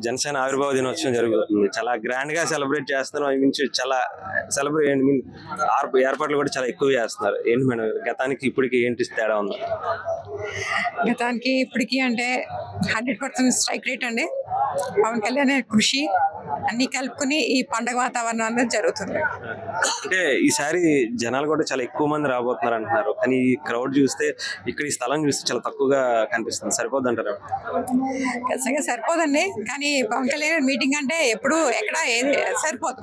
జనసేన ఆవిర్భావ దినోత్సవం జరుగుతుంది. చాలా గ్రాండ్ గా సెలబ్రేట్ చేస్తున్నాం. అవి నుంచి చాలా సెలబ్రేట్ ఏర్పాట్లు కూడా చాలా ఎక్కువ చేస్తున్నారు. ఏంటి మేడం గతానికి ఇప్పటికి ఏంటి తేడా ఉంది? గతానికి ఇప్పటికి అంటే 100% స్ట్రైక్ రేట్ అండి. పవన్ కళ్యాణ్ కృషి అన్ని కలుపుకుని ఈ పండగ వాతావరణం అనేది జరుగుతుంది. అంటే ఈసారి జనాలు కూడా చాలా ఎక్కువ మంది రాబోతున్నారు అంటున్నారు. కానీ ఈ క్రౌడ్ చూస్తే ఇక్కడ ఈ స్థలం చూస్తే చాలా తక్కువగా కనిపిస్తుంది. సరిపోద్ది అంటారు? ఖచ్చితంగా సరిపోదండి. కానీ పవన్ కళ్యాణ్ మీటింగ్ అంటే ఎప్పుడు ఎక్కడ ఏది సరిపోదు.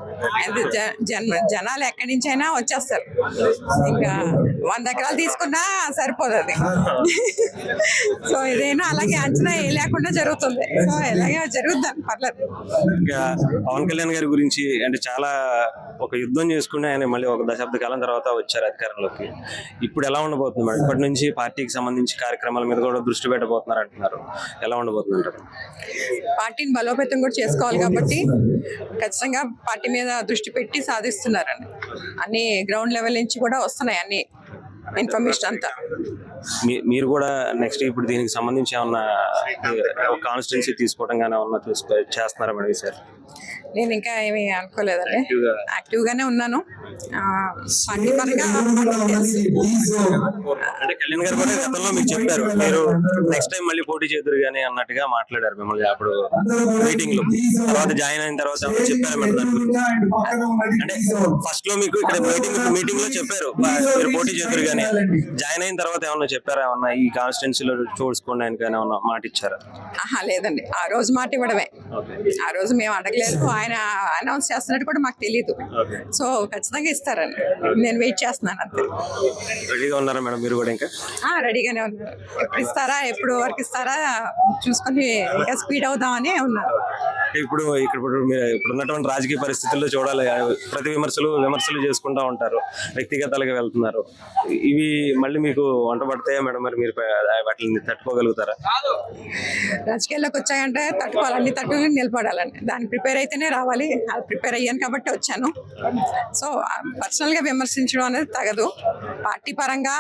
జనాలు ఎక్కడి నుంచి అయినా వచ్చేస్తారు. ఇంకా 100 ఎకరాలు తీసుకున్నా సరిపోదు అది. సో ఇదైనా అలాగే అంచనా లేకుండా జరుగుతుంది. సో ఇలాగే జరుగుద్దాం పర్లేదు. ఇంకా పవన్ కళ్యాణ్ గారి గురించి అంటే చాలా ఒక యుద్ధం చేసుకుని ఆయన మళ్ళీ ఒక దశాబ్ద కాలం తర్వాత వచ్చారు అధికారంలోకి. ఇప్పుడు ఎలా ఉండబోతుంది మేడం? ఇప్పటి నుంచి పార్టీకి సంబంధించి కార్యక్రమాల మీద కూడా దృష్టి పెట్టబోతున్నారు అంటున్నారు. ఎలా ఉండబోతుంది అంటారు? పార్టీని బలోపేతం కూడా చేసుకోవాలి కాబట్టి ఖచ్చితంగా పార్టీ మీద దృష్టి పెట్టి సాధిస్తున్నారండి. అన్ని గ్రౌండ్ లెవెల్ నుంచి కూడా వస్తున్నాయి అన్ని ఇన్ఫర్మేషన్ అంతా. మీరు కూడా నెక్స్ట్ ఇప్పుడు దీనికి సంబంధించి ఏమన్నా కాన్స్టిట్యున్సీ తీసుకోవడం కానీ ఏమన్నా చేస్తున్నారా మేడం సార్? నేను ఇంకా ఏమీ అనుకోలేదండి. యాక్టివ్ గానే ఉన్నాను. పార్టీ పరంగా అంటే కళ్యాణ్ గారు కూడా గతంలో మీకు చెప్పారు మీరు నెక్స్ట్ టైం మళ్ళీ పోటీ చేద్దరు కానీ అన్నట్టుగా మాట్లాడారు మిమ్మల్ని అప్పుడు మీటింగ్ లో. తర్వాత జాయిన్ అయిన తర్వాత చెప్పారు మేడం దాని గురించి? అంటే ఫస్ట్ లో మీకు ఇక్కడ మీటింగ్ లో చెప్పారు మీరు పోటీ చేద్దరు కానీ, జాయిన్ అయిన తర్వాత ఏమన్నా చెప్పారా? ఏమన్నా ఈ కాన్స్టిట్యున్సీలో చూసుకోండి ఆయనకి ఏమన్నా మాట ఇచ్చారా? లేదండి, ఆ రోజు మాట ఇవ్వడమే. ఆ రోజు మేము అడగలేదు. ఆయన అనౌన్స్ చేస్తున్నట్టు కూడా మాకు తెలియదు. సో ఖచ్చితంగా ఇస్తారని నేను వెయిట్ చేస్తున్నాను అంతే. రెడీగా ఉన్నారా మేడం మీరు కూడా? ఇంకా రెడీగానే ఉన్నారు. ఎప్పుడు ఇస్తారా, ఎప్పుడు వరకు ఇస్తారా చూసుకొని ఇంకా స్పీడ్ అవుదామని ఉన్నారు. ఇప్పుడు మీరు ఇప్పుడున్నటువంటి రాజకీయ పరిస్థితుల్లో చూడాలి, ప్రతి విమర్శలు చేసుకుంటా ఉంటారు, వ్యక్తిగతాలుగా వెళ్తున్నారు. ఇవి మళ్ళీ మీకు వంట పడతాయా మేడం? మరి మీరు వాటిని తట్టుకోగలుగుతారా? రాజకీయాల్లోకి వచ్చాయంటే తట్టుకోవాలి, అన్ని తట్టుకుని నిలబడాలని. దాన్ని ప్రిపేర్ అయితేనే రావాలి. అది ప్రిపేర్ అయ్యాను కాబట్టి వచ్చాను. సో పర్సనల్ గా విమర్శించడం అనేది తగదు. పార్టీ పరంగా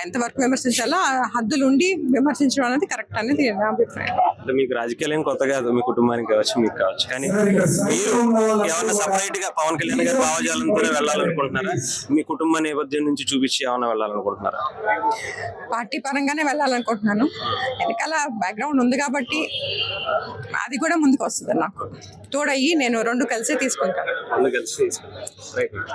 ఎంతవరకు విమర్శించాలో హద్దులు ఉండి విమర్శించడం అనేది కరెక్ట్ అనేది నా అభిప్రాయం. మీకు రాజకీయాలు ఏం కొత్త కాదు, మీ కుటుంబానికి కావచ్చు, మీకు కావచ్చు. కానీ మీరు ఏమన్నా సపరేట్ గా పవన్ కళ్యాణ్ గారి భావజాలంతోనే వెళ్ళాలనుకుంటున్నారా? మీ కుటుంబ నేపథ్యం నుంచి చూపించి ఏమన్నా వెళ్ళాలనుకుంటున్నారా? పార్టీ పరంగానే వెళ్ళాలనుకుంటున్నాను. వెనకాల బ్యాక్గ్రౌండ్ ఉంది కాబట్టి అది కూడా ముందుకు వస్తుంది. నాకు తోడయ్యి నేను 2 కలిసి తీసుకుంటాను.